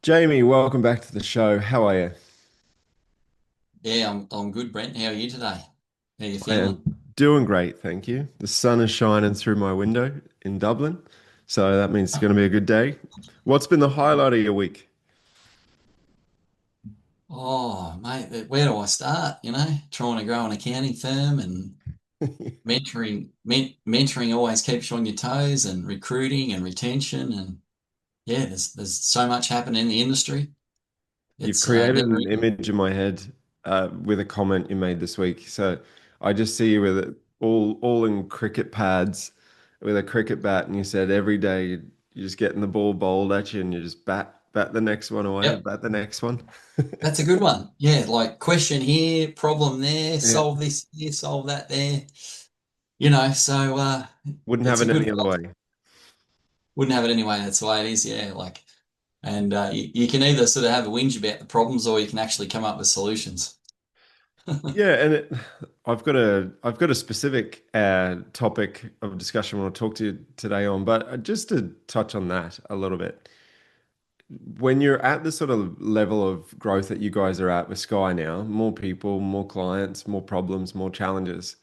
Jamie, welcome back to the show. How are you? Yeah, I'm good, Brent. How are you today? How you I am feeling? doing great, thank you. The sun is shining through my window in Dublin, so that means it's going to be a good day. What's been the highlight of your week? Oh, mate, where do I start? Trying to grow an accounting firm and mentoring always keeps you on your toes, and recruiting and retention, and yeah, there's so much happening in the industry. You've It's created never an image in my head with a comment you made this week. So I just see you with it all in cricket pads with a cricket bat, and you said every day you're just getting the ball bowled at you, and you just bat the next one away, Yep, bat the next one. that's a good one. Yeah, like question here, problem there, Yeah, solve this here, solve that there. So wouldn't have it's a it good. any other way. Wouldn't have it anyway. That's the way it is. Yeah, like. And you can either sort of have a whinge about the problems, or you can actually come up with solutions. Yeah, and I've got a specific topic of discussion I want to talk to you today on, but just to touch on that a little bit. When you're at the sort of level of growth that you guys are at with Sky now, more people, more clients, more problems, more challenges,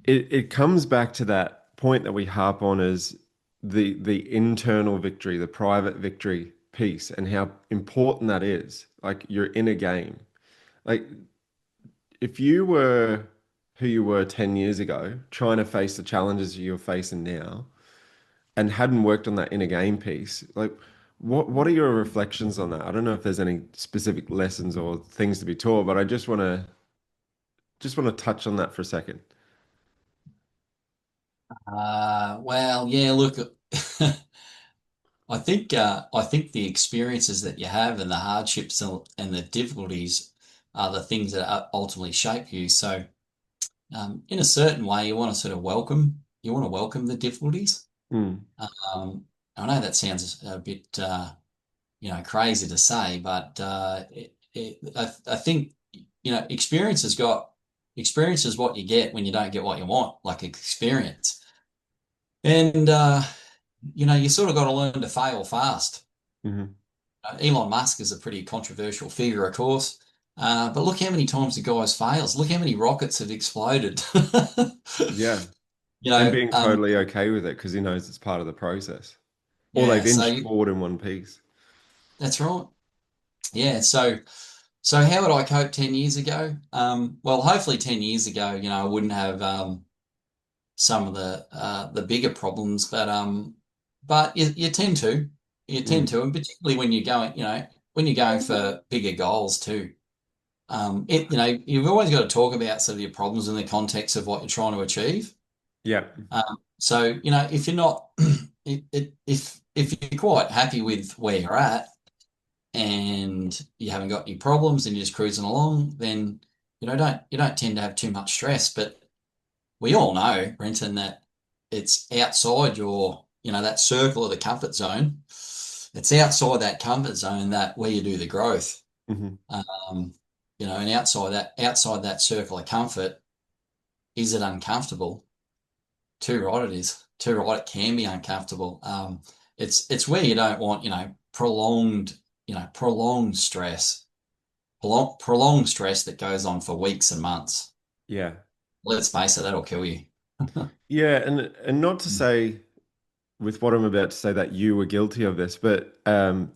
it comes back to that point that we harp on as the internal victory, the private victory piece, and how important that is. Like you're in a game. Like if you were who you were 10 years ago, trying to face the challenges you're facing now, and hadn't worked on that inner game piece, like what are your reflections on that? I don't know if there's any specific lessons or things to be taught, but I just want to touch on that for a second. Well, yeah, look, I think the experiences that you have and the hardships and the difficulties are the things that ultimately shape you. So, in a certain way, you want to welcome the difficulties. Mm, I know that sounds a bit, crazy to say, but I think, experience is what you get when you don't get what you want, like experience. And you sort of got to learn to fail fast. hmm Elon Musk is a pretty controversial figure, of course. But look how many times the guy's fails. Look how many rockets have exploded. Yeah. You And know, being totally okay with it because he knows it's part of the process. Or yeah. they've inched forward in one piece. That's right. Yeah. So how would I cope 10 years ago? Well, hopefully 10 years ago, I wouldn't have some of the bigger problems, but you tend Mm. to, and particularly when you're going, when you're going for bigger goals too. You've always got to talk about sort of your problems in the context of what you're trying to achieve. Yeah. So if you're not, if you're quite happy with where you're at and you haven't got any problems and you're just cruising along, then don't tend to have too much stress. But we all know, Brenton, that it's outside that circle of the comfort zone. It's outside that comfort zone that where you do the growth. hmm Um, and outside that circle of comfort, is it uncomfortable? Too right it is. Too right it can be uncomfortable. It's where you don't want, prolonged stress, prolonged stress that goes on for weeks and months. Yeah. Let's face it, that'll kill you. Yeah, and not to say with what I'm about to say that you were guilty of this, but I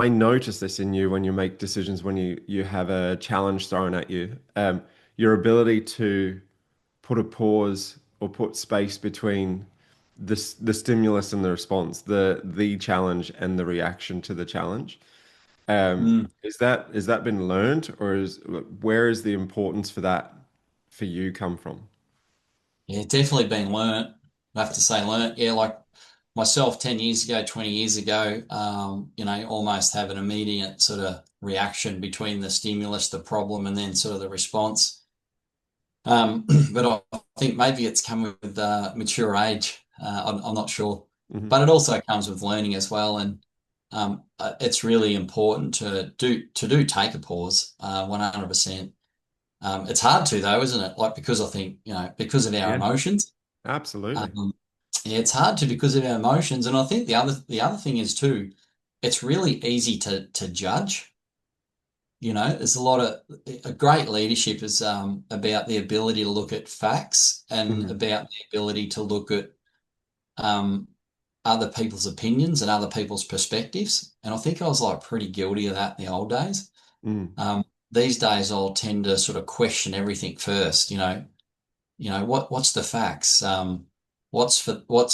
notice this in you when you make decisions when you have a challenge thrown at you. Your ability to put a pause or put space between the stimulus and the response, the challenge and the reaction to the challenge. Mm. Is that been learned, or is where is the importance for that for you come from? Yeah, definitely been learnt. I have to say learnt. Yeah, like myself 10 years ago, 20 years ago, almost have an immediate sort of reaction between the stimulus, the problem, and then sort of the response. But I think maybe it's come with mature age. I'm not sure, Hmm but it also comes with learning as well. And it's really important to do take a pause, 100%. It's hard to though, isn't it? Like because I think because of our Yeah, emotions. absolutely. Um, Yeah, it's hard to because of our emotions. And I think the other thing is too, it's really easy to judge. There's a great leadership is about the ability to look at facts and Hmm. about the ability to look at um, other people's opinions and other people's perspectives. And I think I was like pretty guilty of that in the old days. Mm. These days I'll tend to sort of question everything first, what's the facts? What's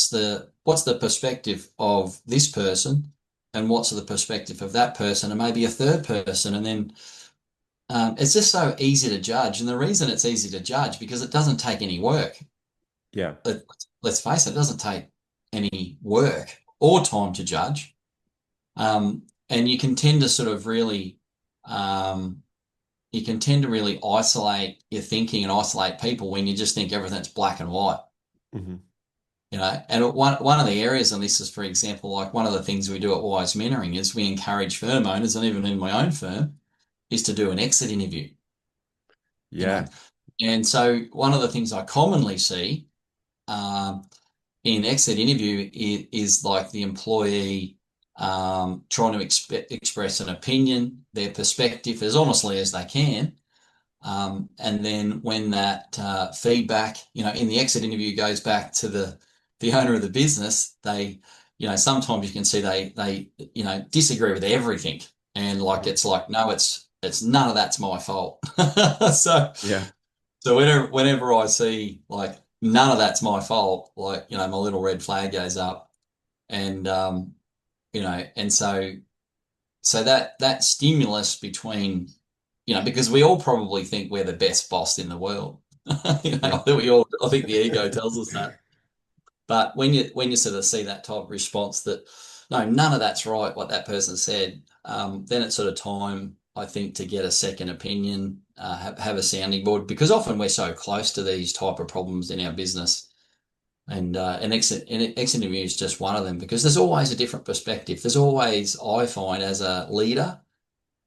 the perspective of this person, and what's the perspective of that person, and maybe a third person, and then it's just so easy to judge. And the reason it's easy to judge because it doesn't take any work. Yeah. Let- Let's face it, it doesn't take any work or time to judge. And um, you can tend to really isolate your thinking and isolate people when you just think everything's black and white. Hmm. And one of the areas, and this is, for example, like one of the things we do at Wise Mentoring is we encourage firm owners, and even in my own firm, is to do an exit interview, you know. Yeah. And so one of the things I commonly see um, in exit interview is like the employee trying to express an opinion, their perspective as honestly as they can. And then when that feedback, in the exit interview goes back to the owner of the business, sometimes you can see they disagree with everything, and like Mhm. it's like no, it's none of that's my fault. So Yeah. so whenever I see like none of that's my fault, like my little red flag goes up, and and so that stimulus between, because we all probably think we're the best boss in the world. Yeah. I think the ego tells us that. But when you sort of see that type of response that no, none of that's right, what that person said, then it's sort of time, I think, to get a second opinion, have a sounding board, because often we're so close to these type of problems in our business. And an exit interview is just one of them because there's always a different perspective. There's always, I find, as a leader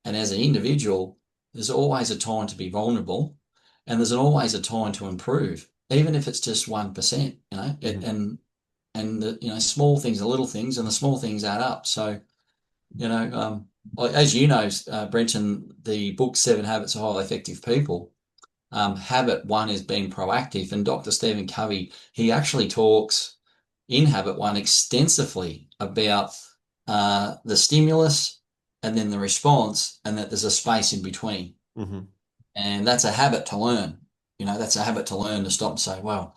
and as an individual, there's always a time to be vulnerable, and there's always a time to improve, even if it's just 1%, Hmm. and the, small things are little things, and the small things add up. So, like, as you know, Brenton, the book Seven Habits of Highly Effective People, habit one is being proactive. And Dr. Stephen Covey, he actually talks in habit one extensively about the stimulus and then the response, and that there's a space in between. Hmm. And that's a habit to learn. That's a habit to learn, to stop and say, well,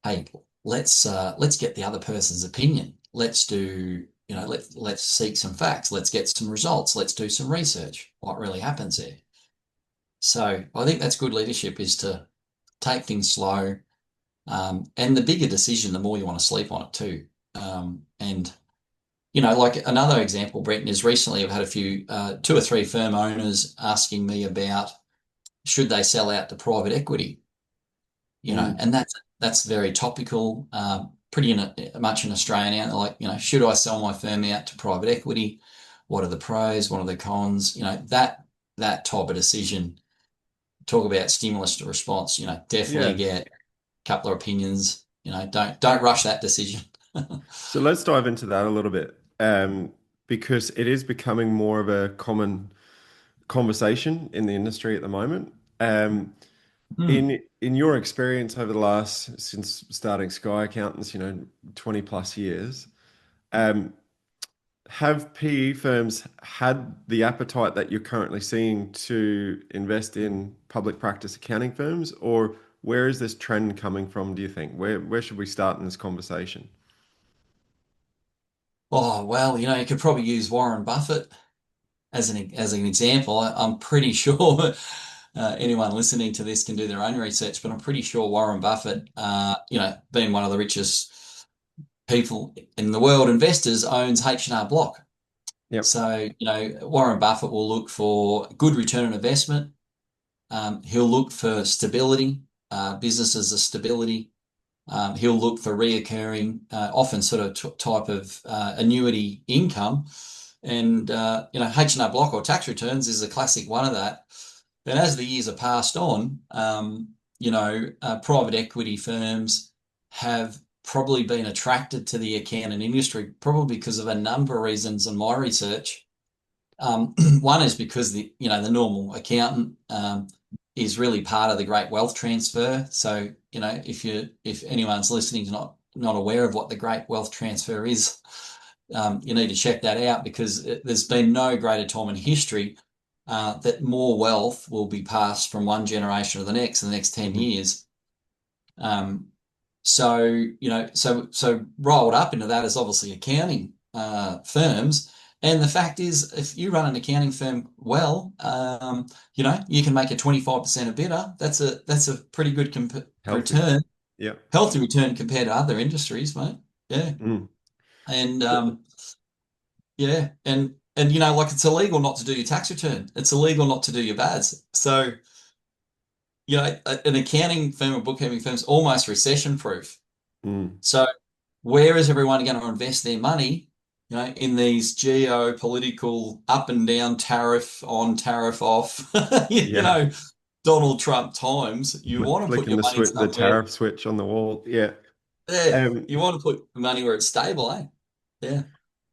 hey, let's get the other person's opinion. Let's do, let's seek some facts. Let's get some results. Let's do some research. What really happens there? So I think that's good leadership, is to take things slow. And the bigger decision, the more you want to sleep on it too. And like another example, Brenton, is recently I've had a few, two or three firm owners asking me about should they sell out to private equity, Mm. and that's very topical, pretty much in Australia now. Like, should I sell my firm out to private equity? What are the pros? What are the cons? That type of decision. Talk about stimulus to response. Definitely Yeah. get a couple of opinions. Don't rush that decision. So let's dive into that a little bit, because it is becoming more of a common conversation in the industry at the moment. Hmm. In your experience over the last, since starting Sky Accountants, 20 plus years, um, have PE firms had the appetite that you're currently seeing to invest in public practice accounting firms, or where is this trend coming from, do you think? Where should we start in this conversation? Oh, well, you could probably use Warren Buffett as an example. I'm pretty sure anyone listening to this can do their own research, but I'm pretty sure Warren Buffett, being one of the richest people in the world, investors, owns H&R Block. Yep. So, Warren Buffett will look for good return on investment. He'll look for stability, businesses of stability. He'll look for reoccurring, often sort of type of annuity income. And, H&R Block or tax returns is a classic one of that. But as the years have passed on, private equity firms have probably been attracted to the accounting industry, probably because of a number of reasons in my research. One is because the normal accountant is really part of the great wealth transfer. So, if anyone's listening is not aware of what the great wealth transfer is, you need to check that out, because there's been no greater time in history that more wealth will be passed from one generation to the next in the next 10 Hmm. years. Um, so rolled up into that is obviously accounting firms. And the fact is, if you run an accounting firm well, you can make a 25% or better. That's a pretty good Healthy. return, Yeah. healthy return compared to other industries, mate. Yeah. Mm. And yeah, and like, it's illegal not to do your tax return. It's illegal not to do your BAS. So, an accounting firm or bookkeeping firm is almost recession proof. Mm. So where is everyone going to invest their money? In these geopolitical up and down, tariff on, tariff off, Yeah. Donald Trump times. You want to put Flicking your money the somewhere. tariff switch on the wall. Yeah. Yeah, Um, you want to put money where it's stable, eh? Yeah.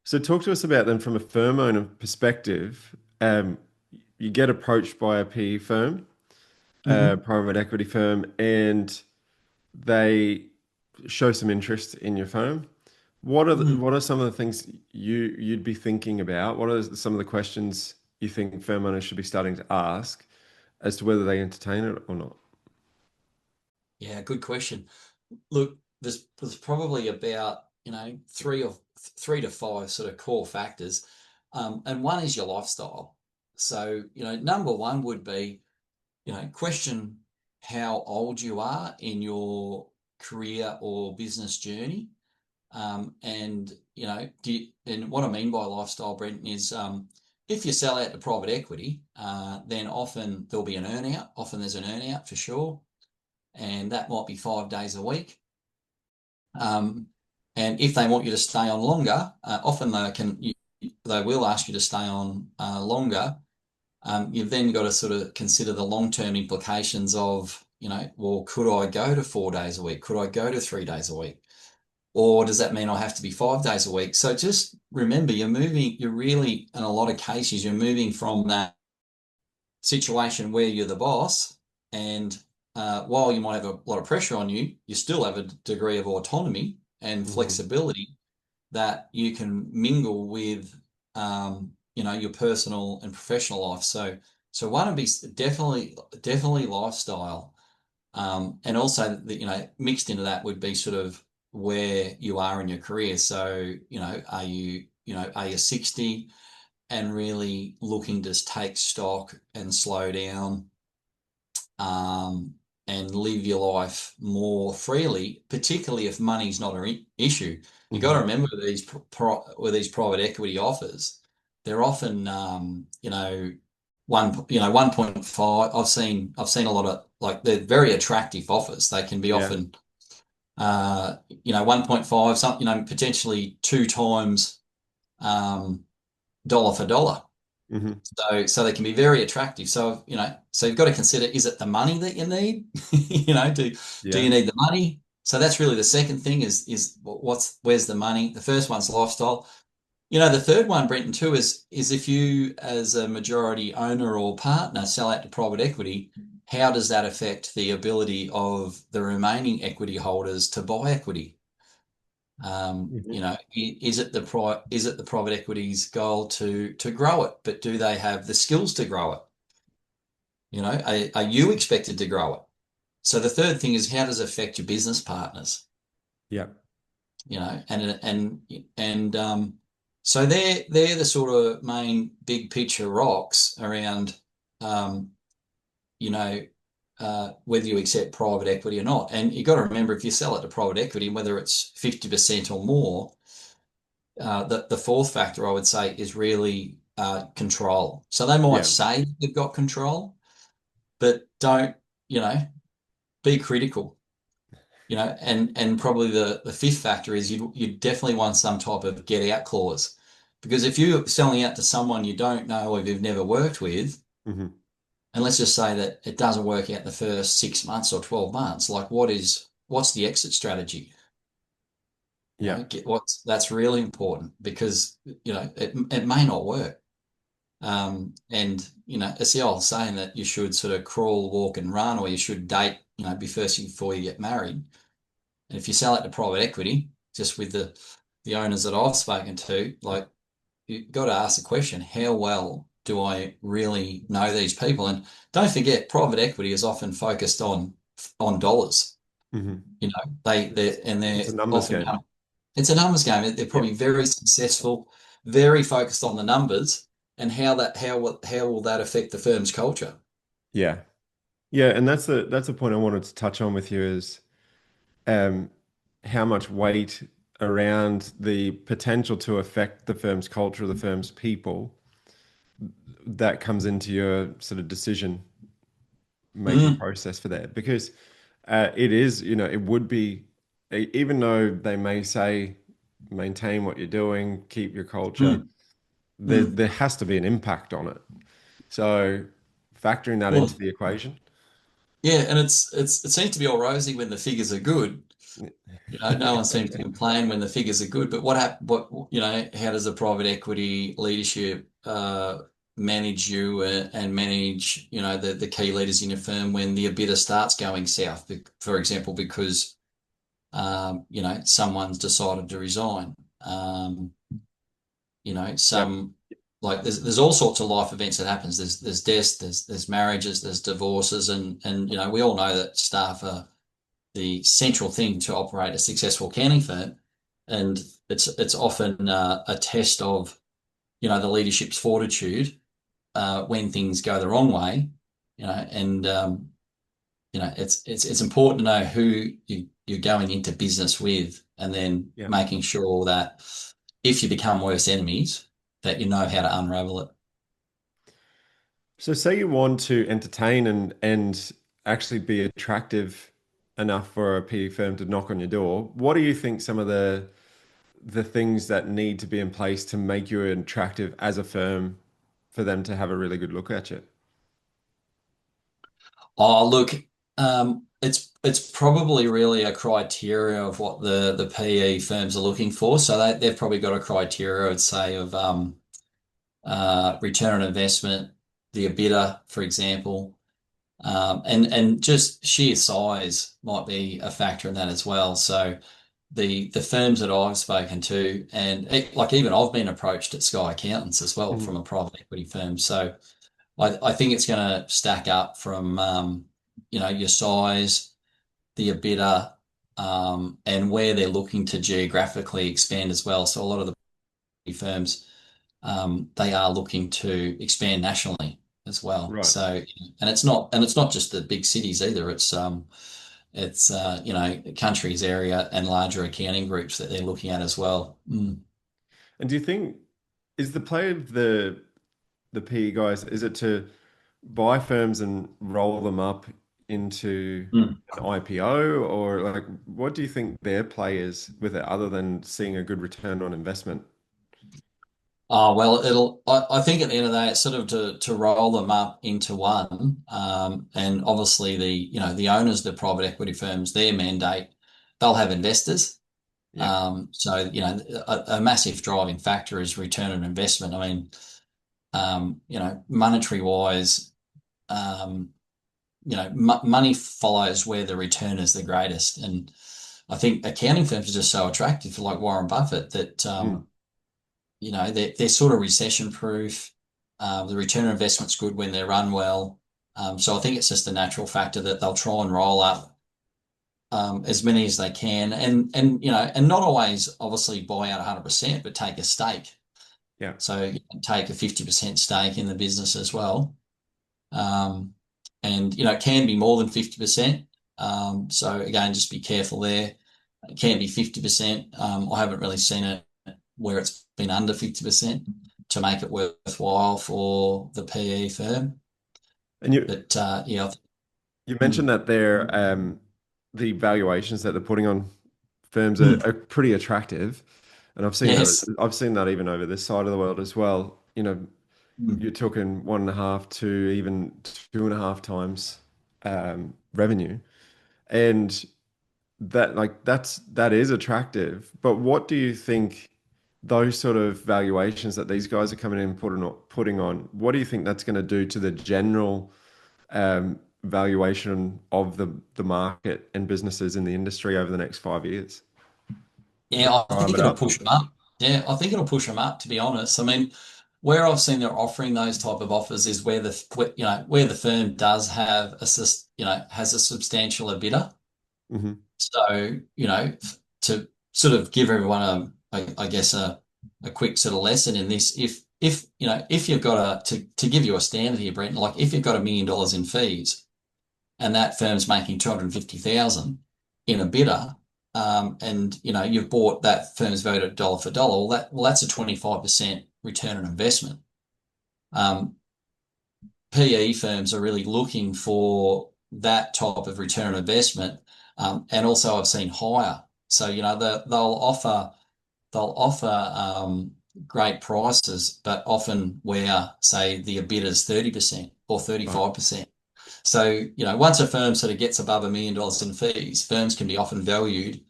so talk to us about then from a firm owner perspective. You get approached by a PE firm, a Hmm. private equity firm, and they show some interest in your firm. What are some of the things you'd be thinking about? What are some of the questions you think firm owners should be starting to ask as to whether they entertain it or not? Yeah, good question. Look, there's probably about, three to five sort of core factors. And one is your lifestyle. So, number one would be, question how old you are in your career or business journey. And, and what I mean by lifestyle, Brenton, is if you sell out to private equity, then often there'll be an earnout. Often there's an earnout for sure. And that might be 5 days a week. Um, and if they want you to stay on longer, often they will ask you to stay on longer. You've then got to sort of consider the long-term implications of, well, could I go to 4 days a week? Could I go to 3 days a week? Or does that mean I have to be 5 days a week? So just remember, you're really, in a lot of cases, you're moving from that situation where you're the boss, and while you might have a lot of pressure on you, you still have a degree of autonomy and Hmm. flexibility that you can mingle with, your personal and professional life. So one would be definitely lifestyle, and also mixed into that would be sort of where you are in your career. So are you 60 and really looking to take stock and slow down, um, and live your life more freely, particularly if money's not an issue. You got to Hmm. remember with these private equity offers, they're often 1.5. I've seen a lot of, like, they're very attractive offers. They can be Yeah. often 1.5, something, potentially two times dollar for dollar. Hmm. So they can be very attractive. So you've got to consider, is it the money that you need? Do Yeah. you need the money? So that's really the second thing, is where's the money? The first one's lifestyle. The third one, Brenton, too, is if you, as a majority owner or partner, sell out to private equity, how does that affect the ability of the remaining equity holders to buy equity? Hmm. Is it the private equity's goal to grow it, but do they have the skills to grow it? Are you expected to grow it? So the third thing is, how does it affect your business partners? Yeah. And so they're the sort of main big picture rocks around, um, you know whether you accept private equity or not. And you've got to remember, if you sell it to private equity, whether it's 50% or more, the fourth factor I would say is really control. So they might Yeah. say they've got control, but don't, you know, be critical. And probably the fifth factor is you definitely want some type of get out clause. Because if you're selling out to someone you don't know or you've never worked with, Hmm. and let's just say that it doesn't work out the first 6 months or 12 months, like, what's the exit strategy? Yeah. Get what's that's really important because it may not work. And it's the old saying that you should sort of crawl, walk, and run, or you should date, be first before you get married. And if you sell it to private equity, just with the owners that I've spoken to, like you've got to ask the question, how well do I really know these people? And don't forget, private equity is often focused on dollars. Hmm. They're It's a numbers often game. it's a numbers game. They're Yeah. probably very successful, very focused on the numbers and how will that affect the firm's culture? Yeah. Yeah. And that's the point I wanted to touch on with you is um, how much weight around the potential to affect the firm's culture, the firm's people, that comes into your sort of decision making Mm, process for that. Because it is, it would be, even though they may say maintain what you're doing, keep your culture, mm, there mm. there has to be an impact on it. So factoring that into Well, the equation. yeah, and it seems to be all rosy when the figures are good. No one seems to complain when the figures are good. But how does the private equity leadership manage you and manage, the key leaders in your firm when the EBITDA starts going south, for example, because someone's decided to resign. Yep. Some like there's all sorts of life events that happens. There's deaths, there's marriages, there's divorces, and we all know that staff are the central thing to operate a successful accounting firm, and it's often a test of the leadership's fortitude when things go the wrong way, and it's important to know who you're going into business with, and then Yeah. making sure that if you become worse enemies, that you know how to unravel it. So say you want to entertain and actually be attractive enough for a PE firm to knock on your door. What do you think some of the things that need to be in place to make you attractive as a firm for them to have a really good look at you? Oh, look, it's probably really a criteria of what the PE firms are looking for. So they've probably got a criteria, I'd say, of return on investment, the EBITDA, for example, and just sheer size might be a factor in that as well. So the firms that I've spoken to, and like even I've been approached at Sky Accountants as well Mhm. from a private equity firm. So I think it's going to stack up from your size, the EBITDA, and where they're looking to geographically expand as well. So a lot of the firms they are looking to expand nationally as well. Right. So and it's not just the big cities either. It's countries, area, and larger accounting groups that they're looking at as well. Mm. And do you think is the play of the PE guys, is it to buy firms and roll them up into Mm. an IPO, or like what do you think their play is with it other than seeing a good return on investment? Oh, well, I think at the end of the day, it's sort of to roll them up into one. And obviously the owners, the private equity firms, their mandate, they'll have investors. Yeah. So, a massive driving factor is return on investment. I mean, monetary wise, um, money follows where the return is the greatest. And I think accounting firms are just so attractive, like Warren Buffett, that Mm. they're sort of recession proof. The return on investment's good when they're run well. So I think it's just a natural factor that they'll try and roll up as many as they can, and not always obviously buy out 100%, but take a stake. Yeah. So you can take a 50% stake in the business as well. Um, and it can be more than 50%. So again, just be careful there. It can be 50%. I haven't really seen it where it's been under 50% to make it worthwhile for the PE firm. And But yeah. you Mm, mentioned that the valuations that they're putting on firms mm, are pretty attractive. And yes. I've seen that even over this side of the world as well. Mm, You're talking 1.5 to even 2.5 times revenue. And that is attractive. But what do you think those sort of valuations that these guys are coming in and putting on, what do you think that's going to do to the general valuation of the market and businesses in the industry over the next 5 years? Does Yeah, it I drive think it it'll up? push them up. Yeah, I think it'll push them up, to be honest. I mean, where I've seen they're offering those type of offers is where the firm does have has a substantial EBITDA. Hmm. So, to sort of give everyone I guess a quick sort of lesson in this, if you've got to give you a standard here, Brent, like if you've got $1 million in fees and that firm's making 250,000 in a bidder, and you've bought that firm's vote at dollar for dollar, that's a 25% return on investment. Um, PE firms are really looking for that type of return on investment, and also I've seen higher. So they'll offer great prices, but often where say the bid is 30% or Right. 35%. So, once a firm sort of gets above $1 million in fees, firms can be often valued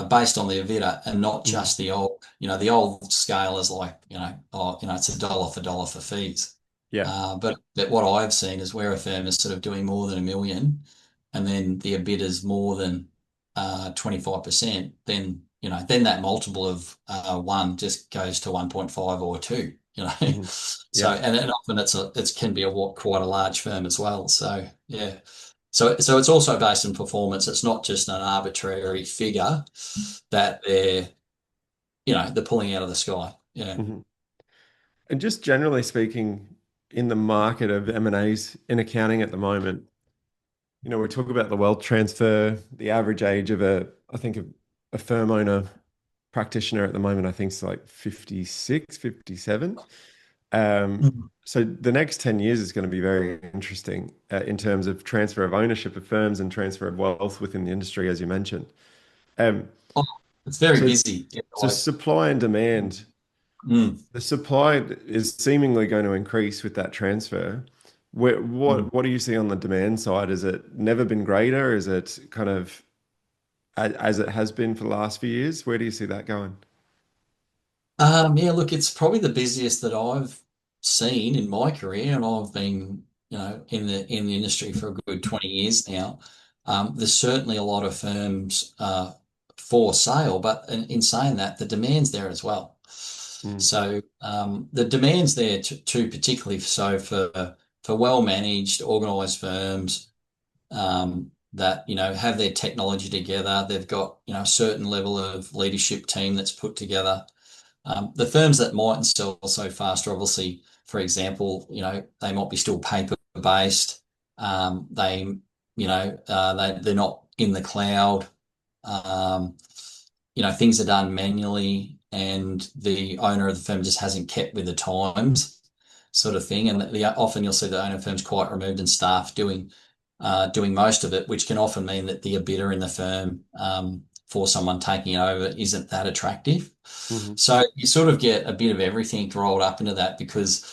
based on their EBITDA and not Hmm. just the old scale is like, it's a dollar for dollar for fees. Yeah. But what I've seen is where a firm is sort of doing more than a million and then the EBITDA is more than 25%, then that multiple of one just goes to 1.5 or two, Hmm. So, Yeah. and often it can be quite a large firm as well. So, yeah. So it's also based on performance. It's not just an arbitrary figure that they're pulling out of the sky. Yeah. Hmm. And just generally speaking, in the market of M&As in accounting at the moment, we talk about the wealth transfer, the average age of I think a firm owner practitioner at the moment, I think is like 56, 57. Mhm. So the next 10 years is going to be very interesting in terms of transfer of ownership of firms and transfer of wealth within the industry, as you mentioned. Um, Oh, it's very so, busy. Yeah, so supply and demand, mm, the supply is seemingly going to increase with that transfer. mm. What do you see on the demand side? Is it never been greater? Is it kind of as it has been for the last few years? Where do you see that going? Yeah, look, it's probably the busiest that I've seen in my career, and I've been, in the industry for a good 20 years now. There's certainly a lot of firms for sale, but in saying that, the demand's there as well. Mm, So the demand's there too, particularly so for well-managed, organised firms that have their technology together. They've got a certain level of leadership team that's put together. The firms that mightn't sell so fast are obviously, for example, they might be still paper based. They're not in the cloud. Um, things are done manually, and the owner of the firm just hasn't kept with the times, sort of thing. And often you'll see the owner of the firm's quite removed and staff doing most of it, which can often mean that the bidder in the firm for someone taking it over isn't that attractive. hmm. So you sort of get a bit of everything rolled up into that because,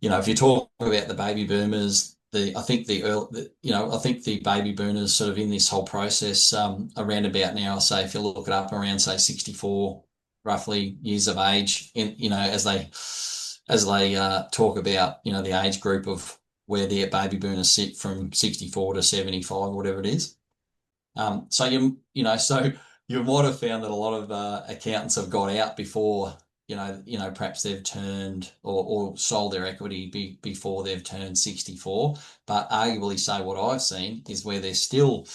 if you talk about the baby boomers, I think the baby boomers sort of in this whole process around about now, say if you look it up around say 64 roughly years of age in, as they talk about, the age group of where their baby boomers sit from 64 to 75, whatever it is. So you might have found that a lot of accountants have got out before, perhaps they've turned or sold their equity before they've turned 64. But arguably, say what I've seen is where they're still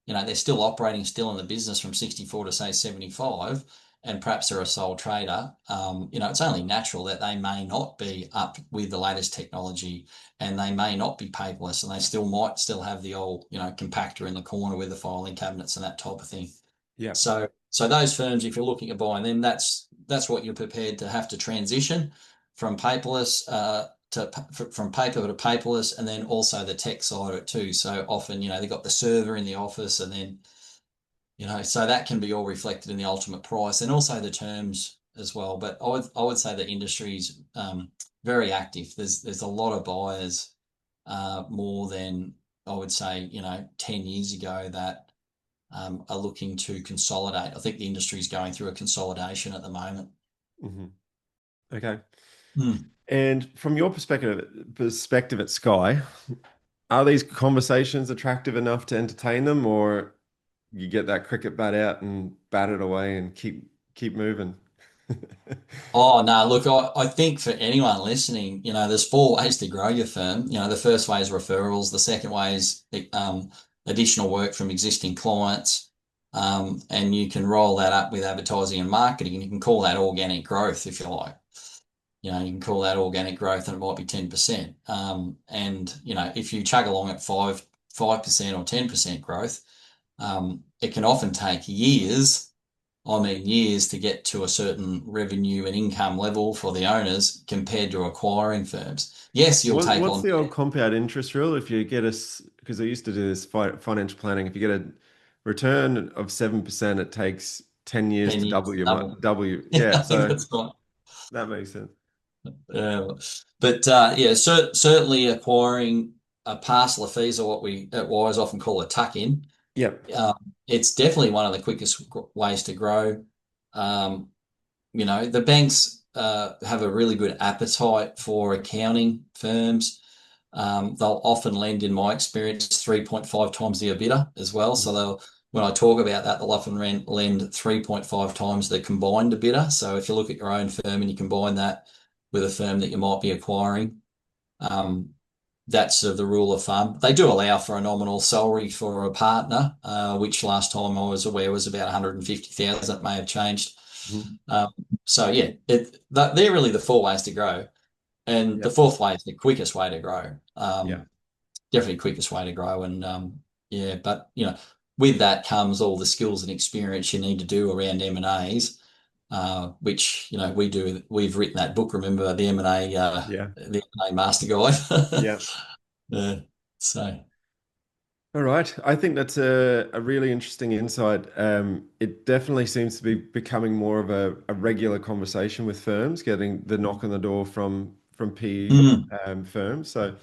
operating still in the business from 64 to say 75, and perhaps they're a sole trader. It's only natural that they may not be up with the latest technology and they may not be paperless and they still have the old, compactor in the corner with the filing cabinets and that type of thing. Yeah. So those firms, if you're looking at buying them, that's what you're prepared to have to transition from paperless from paper to paperless, and then also the tech side of it too. So often, they've got the server in the office, and then so that can be all reflected in the ultimate price and also the terms as well. But I would say the industry's very active. There's a lot of buyers more than I would say 10 years ago that are looking to consolidate. I think the industry is going through a consolidation at the moment. Hmm. Okay. Mm. And from your perspective at Sky, are these conversations attractive enough to entertain them, or you get that cricket bat out and bat it away and keep moving? Oh, no, look, I think for anyone listening, there's four ways to grow your firm. The first way is referrals. The second way is additional work from existing clients. And you can roll that up with advertising and marketing, and you can call that organic growth if you like. You can call that organic growth and it might be 10%. And if you chug along at 5% or 10% growth, it can often take years. I mean, years to get to a certain revenue and income level for the owners compared to acquiring firms. Yes, you'll take What's on the old compound interest rule? If you get because I used to do this financial planning, if you get a return of 7%, it takes 10 years 10 to years double. Yeah, I think so that's right. that makes sense. Uh, but yeah, certainly acquiring a parcel of fees, or what we at Wise often call a tuck-in. Yep. It's definitely one of the quickest ways to grow. Um, the banks have a really good appetite for accounting firms. They'll often lend, in my experience, 3.5 times the EBITDA as well. So when I talk about that, they'll often lend 3.5 times the combined EBITDA. So if you look at your own firm and you combine that with a firm that you might be acquiring, um, that's sort of the rule of thumb. They do allow for a nominal salary for a partner, which last time I was aware was about 150,000. It may have changed. Mhm. Um, so yeah, they're really the four ways to grow, and the Yep. fourth way is the quickest way to grow. Yeah. Definitely quickest way to grow, and yeah, but with that comes all the skills and experience you need to do around M&As, which we do. We've written that book. Remember Yeah. the M&A Master Guide. Yeah. Yeah. So, All right. I think that's a really interesting insight. It definitely seems to be becoming more of a regular conversation with firms, getting the knock on the door from PE mm, firms. So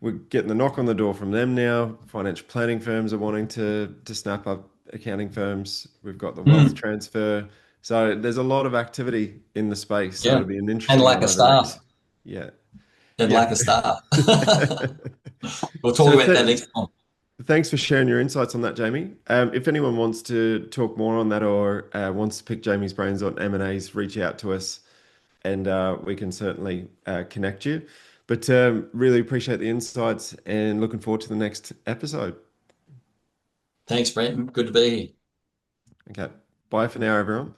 we're getting the knock on the door from them now. Financial planning firms are wanting to snap up accounting firms. We've got the wealth mm, transfer. So there's a lot of activity in the space. So yeah, it'll be an and interesting lack one of over the staff, next. Yeah. and Yeah. lack of staff. We'll talk So about that next time. thanks for sharing your insights on that, Jamie. If anyone wants to talk more on that or wants to pick Jamie's brains on M&As, reach out to us and we can certainly connect you. But really appreciate the insights and looking forward to the next episode. Thanks, Brenton. Good to be here. Okay. Bye for now, everyone.